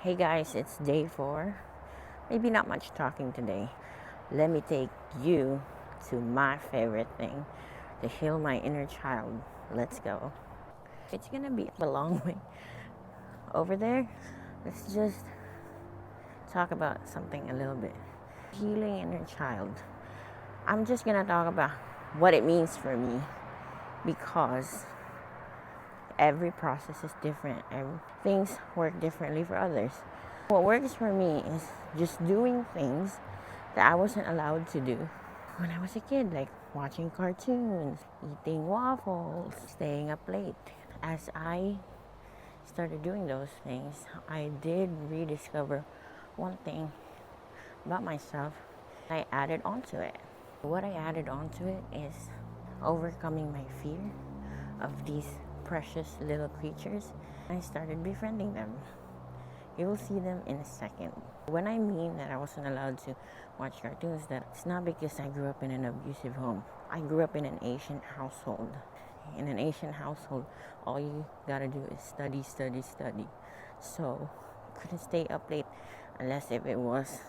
Hey guys, it's day 4. Maybe not much talking today. Let me take you to my favorite thing to heal my inner child. Let's go. It's gonna be a long way. Over there, let's just talk about something a little bit. Healing inner child. I'm just gonna talk about what it means for me because every process is different. Things work differently for others. What works for me is just doing things that I wasn't allowed to do when I was a kid, like watching cartoons, eating waffles, staying up late. As I started doing those things, I did rediscover one thing about myself. I added onto it. What I added onto it is overcoming my fear of these precious little creatures. I started befriending them. You will see them in a second. When I mean that I wasn't allowed to watch cartoons, that's not because I grew up in an abusive home. I grew up in an Asian household. In an Asian household, all you gotta do is study, study, study. So, couldn't stay up late unless if it was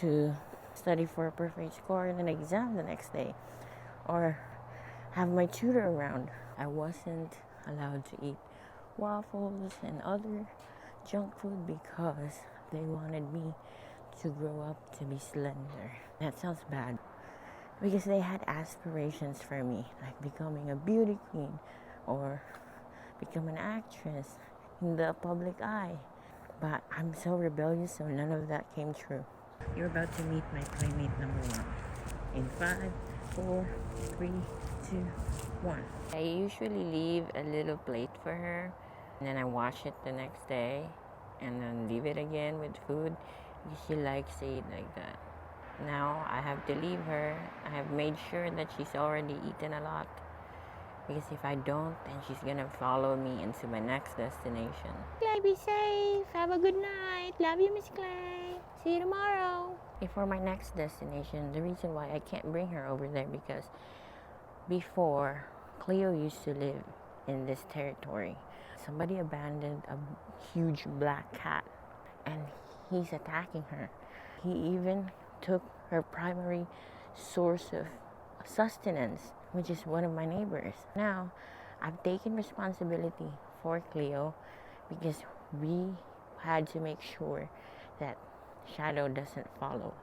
to study for a perfect score in an exam the next day or have my tutor around. I wasn't allowed to eat waffles and other junk food because they wanted me to grow up to be slender. That sounds bad because they had aspirations for me, like becoming a beauty queen or become an actress in the public eye. But I'm so rebellious, so none of that came true. You're about to meet my playmate number 1. In 5, 4, 3, 2, 1. I usually leave a little plate for her, and then I wash it the next day, and then leave it again with food because she likes to eat like that. Now I have to leave her. I have made sure that she's already eaten a lot because if I don't, then she's gonna follow me into my next destination. Clay, be safe. Have a good night. Love you, Miss Clay. See you tomorrow. For my next destination, the reason why I can't bring her over there because before, Cleo used to live in this territory. Somebody abandoned a huge black cat and he's attacking her. He even took her primary source of sustenance, which is one of my neighbors. Now, I've taken responsibility for Cleo because we had to make sure that Shadow doesn't follow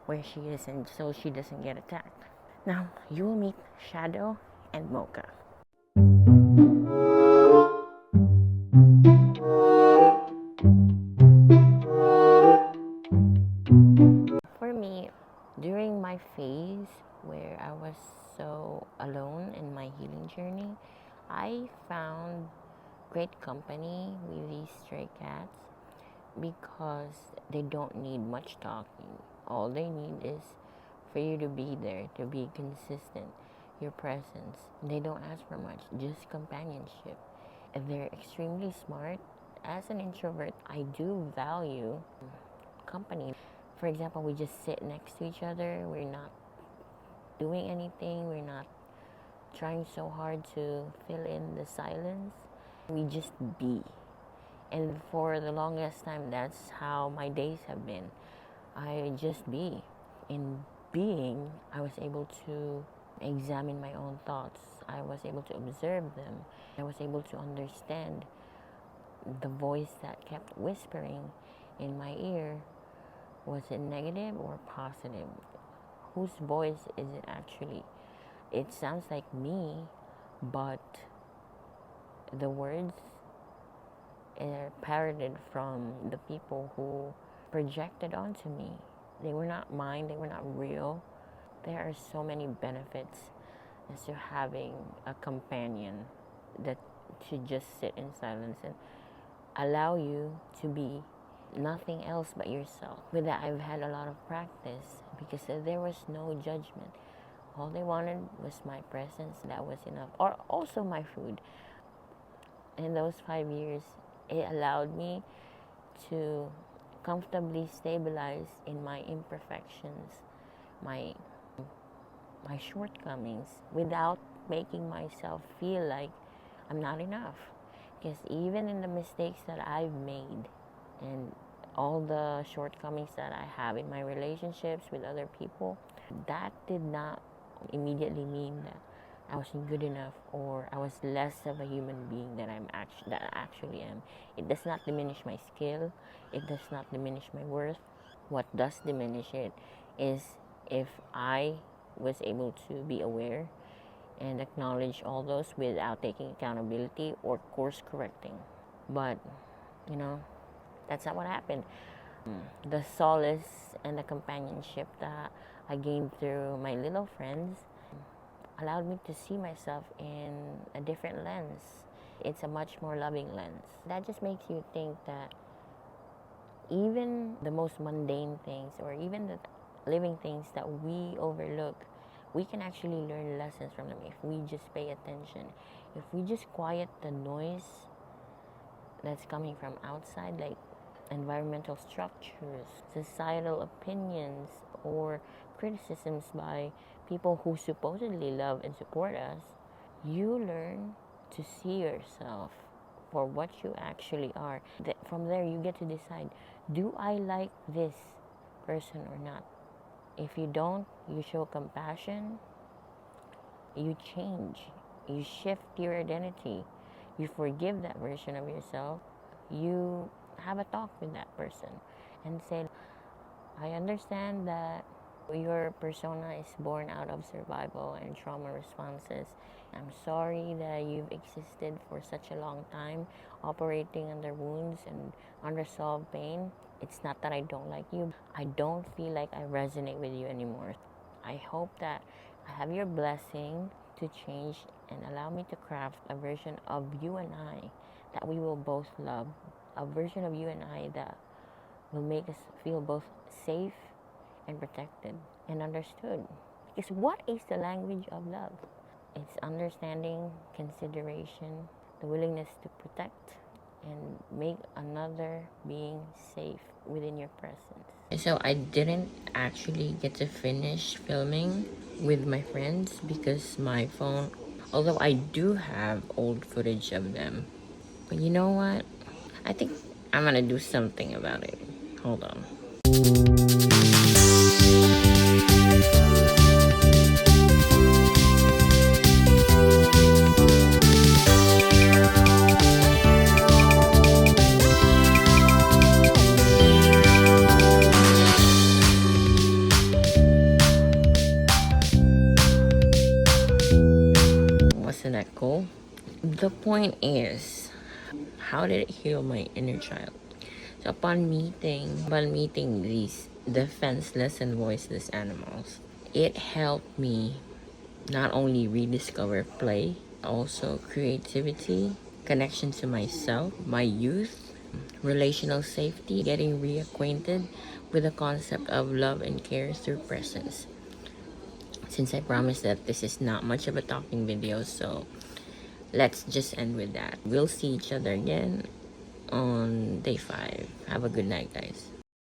where she is and so she doesn't get attacked. Now, you will meet Shadow and Mocha. For me, during my phase where I was so alone in my healing journey, I found great company with these stray cats because they don't need much talking. All they need is for you to be there, to be consistent, your presence. They don't ask for much, just companionship. And they're extremely smart. As an introvert, I do value company. For example, we just sit next to each other. We're not doing anything. We're not trying so hard to fill in the silence. We just be. And for the longest time, that's how my days have been. I just be. In being, I was able to examine my own thoughts. I was able to observe them. I was able to understand the voice that kept whispering in my ear. Was it negative or positive? Whose voice is it actually? It sounds like me, but the words are parroted from the people who projected onto me. They were not mine, they were not real. There are so many benefits as to having a companion that should just sit in silence and allow you to be nothing else but yourself. With that, I've had a lot of practice because there was no judgment. All they wanted was my presence. That was enough. Or also my food. In those 5 years, it allowed me to comfortably stabilize in my imperfections, my shortcomings, without making myself feel like I'm not enough. Because even in the mistakes that I've made, and all the shortcomings that I have in my relationships with other people, that did not immediately mean that I wasn't good enough or I was less of a human being than I actually am. It does not diminish my skill. It does not diminish my worth. What does diminish it is if I was able to be aware and acknowledge all those without taking accountability or course correcting. But, you know, that's not what happened. The solace and the companionship that I gained through my little friends allowed me to see myself in a different lens. It's a much more loving lens. That just makes you think that even the most mundane things or even the living things that we overlook, we can actually learn lessons from them if we just pay attention. If we just quiet the noise that's coming from outside, like environmental structures, societal opinions, or criticisms by people who supposedly love and support us, you learn to see yourself for what you actually are. From there, you get to decide, do I like this person or not? If you don't, you show compassion, you change, you shift your identity, you forgive that version of yourself, you have a talk with that person and say, I understand that your persona is born out of survival and trauma responses. I'm sorry that you've existed for such a long time operating under wounds and unresolved pain. It's not that I don't like you. I don't feel like I resonate with you anymore. I hope that I have your blessing to change and allow me to craft a version of you and I that we will both love. A version of you and I that will make us feel both safe and protected and understood. Because what is the language of love? It's understanding, consideration, the willingness to protect and make another being safe within your presence. So I didn't actually get to finish filming with my friends because my phone, although I do have old footage of them, but you know what? I think I'm gonna do something about it. Hold on. Wasn't that cool? The point is, how did it heal my inner child? So upon meeting these defenseless and voiceless animals, it helped me not only rediscover play, also creativity, connection to myself, my youth, relational safety, getting reacquainted with the concept of love and care through presence. Since I promised that this is not much of a talking video, so let's just end with that. We'll see each other again on day 5. Have a good night, guys.